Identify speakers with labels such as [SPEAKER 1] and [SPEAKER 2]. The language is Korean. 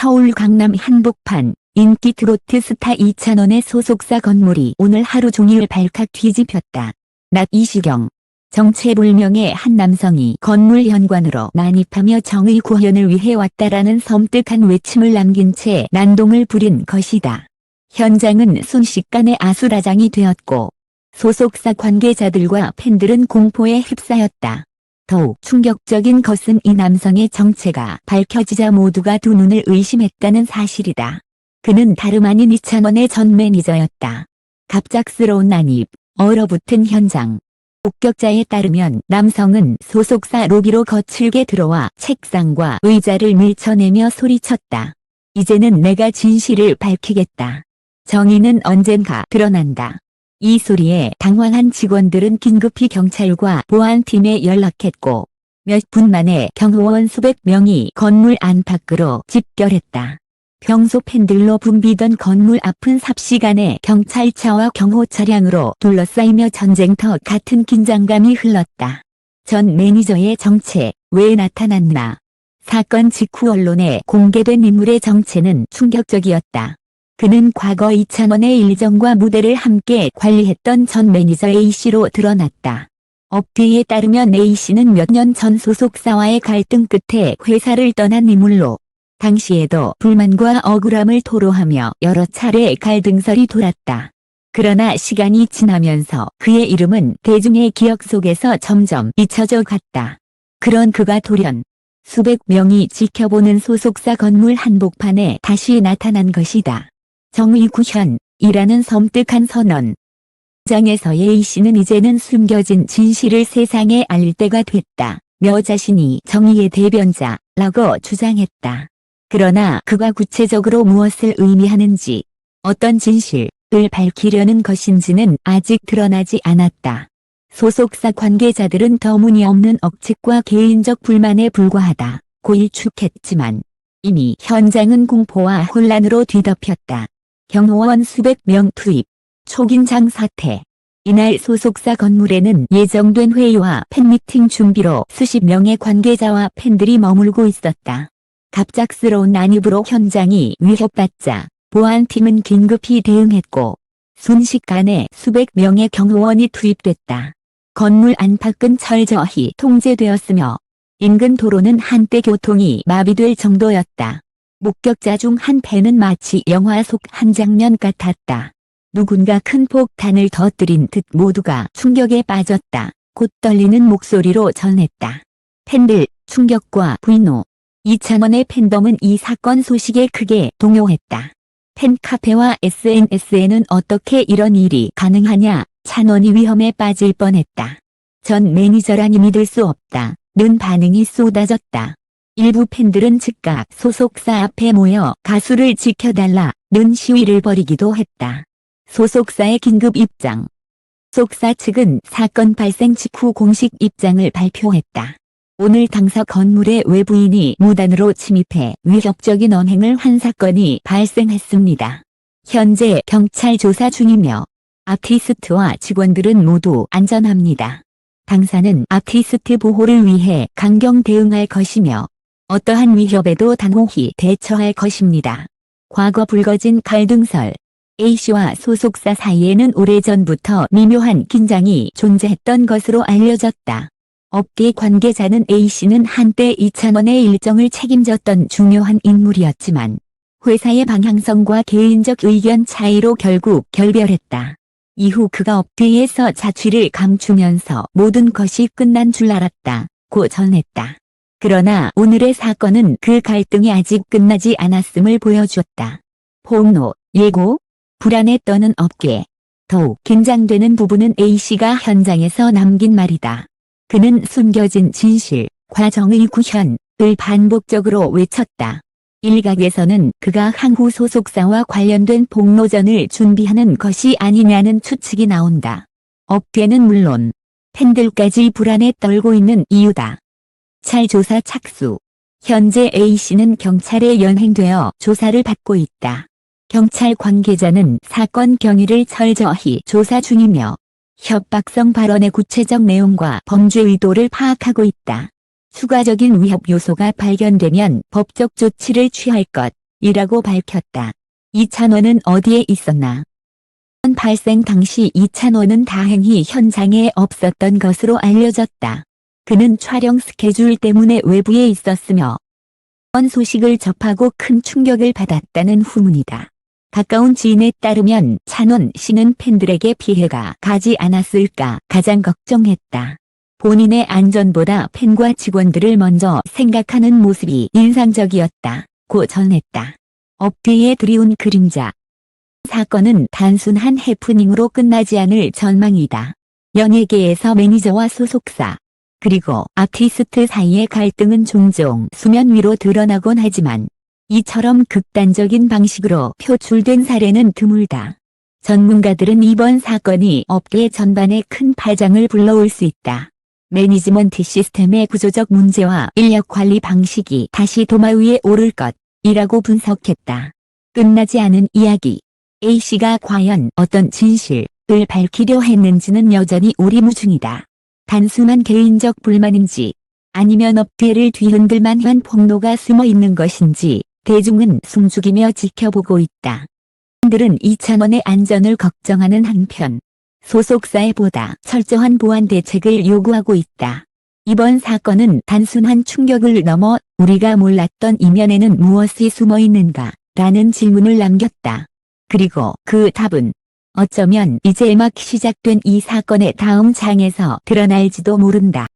[SPEAKER 1] 서울 강남 한복판 인기 트로트 스타 이찬원의 소속사 건물이 오늘 하루 종일 발칵 뒤집혔다. 낮 2시경 정체불명의 한 남성이 건물 현관으로 난입하며 정의 구현을 위해 왔다라는 섬뜩한 외침을 남긴 채 난동을 부린 것이다. 현장은 순식간에 아수라장이 되었고 소속사 관계자들과 팬들은 공포에 휩싸였다. 더욱 충격적인 것은 이 남성의 정체가 밝혀지자 모두가 두 눈을 의심했다는 사실이다. 그는 다름 아닌 이찬원의 전 매니저였다. 갑작스러운 난입, 얼어붙은 현장. 목격자에 따르면 남성은 소속사 로비로 거칠게 들어와 책상과 의자를 밀쳐내며 소리쳤다. 이제는 내가 진실을 밝히겠다. 정의는 언젠가 드러난다. 이 소리에 당황한 직원들은 긴급히 경찰과 보안팀에 연락했고 몇 분 만에 경호원 수백 명이 건물 안팎으로 집결했다. 평소 팬들로 붐비던 건물 앞은 삽시간에 경찰차와 경호 차량으로 둘러싸이며 전쟁터 같은 긴장감이 흘렀다. 전 매니저의 정체, 왜 나타났나? 사건 직후 언론에 공개된 인물의 정체는 충격적이었다. 그는 과거 이찬원의 일정과 무대를 함께 관리했던 전 매니저 A씨로 드러났다. 업계에 따르면 A씨는 몇 년 전 소속사와의 갈등 끝에 회사를 떠난 인물로 당시에도 불만과 억울함을 토로하며 여러 차례 갈등설이 돌았다. 그러나 시간이 지나면서 그의 이름은 대중의 기억 속에서 점점 잊혀져 갔다. 그런 그가 돌연 수백 명이 지켜보는 소속사 건물 한복판에 다시 나타난 것이다. 정의 구현이라는 섬뜩한 선언. 장에서의 A씨는 이제는 숨겨진 진실을 세상에 알릴 때가 됐다며 자신이 정의의 대변자라고 주장했다. 그러나 그가 구체적으로 무엇을 의미하는지, 어떤 진실을 밝히려는 것인지는 아직 드러나지 않았다. 소속사 관계자들은 터무니없는 억측과 개인적 불만에 불과하다고 일축했지만 이미 현장은 공포와 혼란으로 뒤덮였다. 경호원 수백 명 투입, 초긴장 사태. 이날 소속사 건물에는 예정된 회의와 팬미팅 준비로 수십 명의 관계자와 팬들이 머물고 있었다. 갑작스러운 난입으로 현장이 위협받자 보안팀은 긴급히 대응했고 순식간에 수백 명의 경호원이 투입됐다. 건물 안팎은 철저히 통제되었으며 인근 도로는 한때 교통이 마비될 정도였다. 목격자 중 한 팬은 마치 영화 속 한 장면 같았다. 누군가 큰 폭탄을 터뜨린 듯 모두가 충격에 빠졌다. 곧 떨리는 목소리로 전했다. 팬들, 충격과 분노. 이찬원의 팬덤은 이 사건 소식에 크게 동요했다. 팬카페와 SNS에는 어떻게 이런 일이 가능하냐, 찬원이 위험에 빠질 뻔했다. 전 매니저라니 믿을 수 없다. 는 반응이 쏟아졌다. 일부 팬들은 즉각 소속사 앞에 모여 가수를 지켜달라는 시위를 벌이기도 했다. 소속사의 긴급 입장. 소속사 측은 사건 발생 직후 공식 입장을 발표했다. 오늘 당사 건물의 외부인이 무단으로 침입해 위협적인 언행을 한 사건이 발생했습니다. 현재 경찰 조사 중이며 아티스트와 직원들은 모두 안전합니다. 당사는 아티스트 보호를 위해 강경 대응할 것이며 어떠한 위협에도 단호히 대처할 것입니다. 과거 불거진 갈등설. A씨와 소속사 사이에는 오래전부터 미묘한 긴장이 존재했던 것으로 알려졌다. 업계 관계자는 A씨는 한때 이찬원의 일정을 책임졌던 중요한 인물이었지만 회사의 방향성과 개인적 의견 차이로 결국 결별했다. 이후 그가 업계에서 자취를 감추면서 모든 것이 끝난 줄 알았다고 전했다. 그러나 오늘의 사건은 그 갈등이 아직 끝나지 않았음을 보여주었다. 폭로, 예고, 불안에 떠는 업계. 더욱 긴장되는 부분은 A씨가 현장에서 남긴 말이다. 그는 숨겨진 진실, 과정의 구현을 반복적으로 외쳤다. 일각에서는 그가 향후 소속사와 관련된 폭로전을 준비하는 것이 아니냐는 추측이 나온다. 업계는 물론 팬들까지 불안에 떨고 있는 이유다. 경찰 조사 착수. 현재 A씨는 경찰에 연행되어 조사를 받고 있다. 경찰 관계자는 사건 경위를 철저히 조사 중이며 협박성 발언의 구체적 내용과 범죄 의도를 파악하고 있다. 추가적인 위협 요소가 발견되면 법적 조치를 취할 이라고 밝혔다. 이찬원은 어디에 있었나? 발생 당시 이찬원은 다행히 현장에 없었던 것으로 알려졌다. 그는 촬영 스케줄 때문에 외부에 있었으며 소식을 접하고 큰 충격을 받았다는 후문이다. 가까운 지인에 따르면 찬원 씨는 팬들에게 피해가 가지 않았을까 가장 걱정했다. 본인의 안전보다 팬과 직원들을 먼저 생각하는 모습이 인상적이었다고 전했다. 업계에 드리운 그림자. 사건은 단순한 해프닝으로 끝나지 않을 전망이다. 연예계에서 매니저와 소속사, 그리고 아티스트 사이의 갈등은 종종 수면 위로 드러나곤 하지만 이처럼 극단적인 방식으로 표출된 사례는 드물다. 전문가들은 이번 사건이 업계 전반에 큰 파장을 불러올 수 있다. 매니지먼트 시스템의 구조적 문제와 인력 관리 방식이 다시 도마 위에 오를 것이라고 분석했다. 끝나지 않은 이야기. A씨가 과연 어떤 진실을 밝히려 했는지는 여전히 오리무중이다. 단순한 개인적 불만인지 아니면 업계를 뒤흔들 만한 폭로가 숨어 있는 것인지 대중은 숨죽이며 지켜보고 있다. 팬들은 이찬원의 안전을 걱정하는 한편 소속사에 보다 철저한 보안 대책을 요구하고 있다. 이번 사건은 단순한 충격을 넘어 우리가 몰랐던 이면에는 무엇이 숨어 있는가 라는 질문을 남겼다. 그리고 그 답은 어쩌면 이제 막 시작된 이 사건의 다음 장에서 드러날지도 모른다.